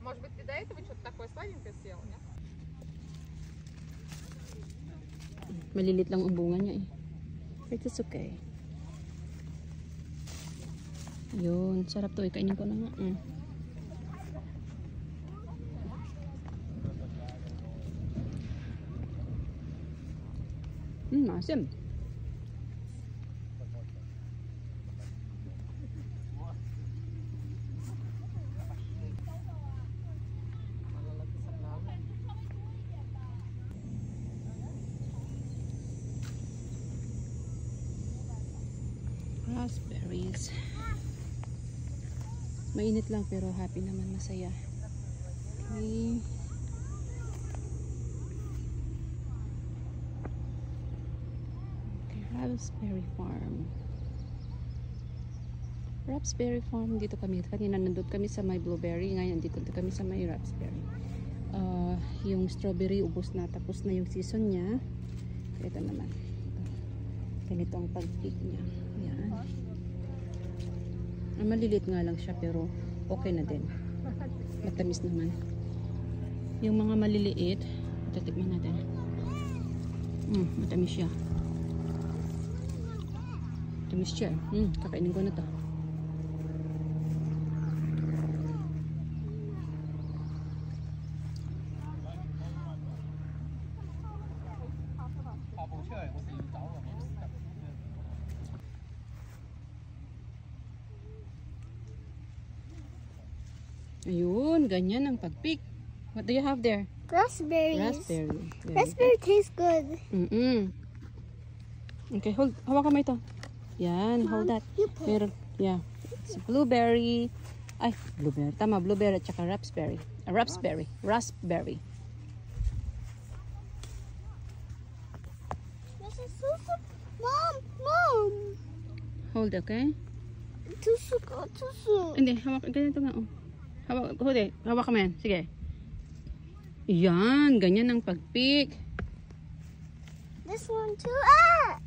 Может быть, ты до этого что-то такое сладенькое съел, нет? Malilit lang ang bunga niya eh. But it's okay. Yun, sarap to. Ikainin ko na nga. Asim. Raspberries. Mainit lang pero happy naman, masaya. Okay. Raspberry Farm. Raspberry Farm, dito kami. Kanina nandun kami sa may blueberry. Ngayon dito kami sa may raspberry. Yung strawberry, ubos na. Tapos na yung season niya. Ito naman. Ganito ang pag-pick niya. Yan. Malilit nga lang siya pero okay na din. Matamis naman. Yung mga maliliit, tatikman natin. Matamis siya. Matamis siya. Kakainin ko na to. Ayun, ganyan ang pag-pick. What do you have there? Raspberries. Raspberry. Raspberry tastes good. Okay, hold. Hawakan mo ito. Yan, hold that. Meron, yeah. It's blueberry. Ay, blueberry. Tama, blueberry at saka raspberry. Raspberry. Raspberry. Mom! Hold, okay? Tusuk. Hindi, hawakan. Ganito nga, oh. Hawakan mo yan. Sige. Yan, ganyan ang pag-pick. This one too. Ah!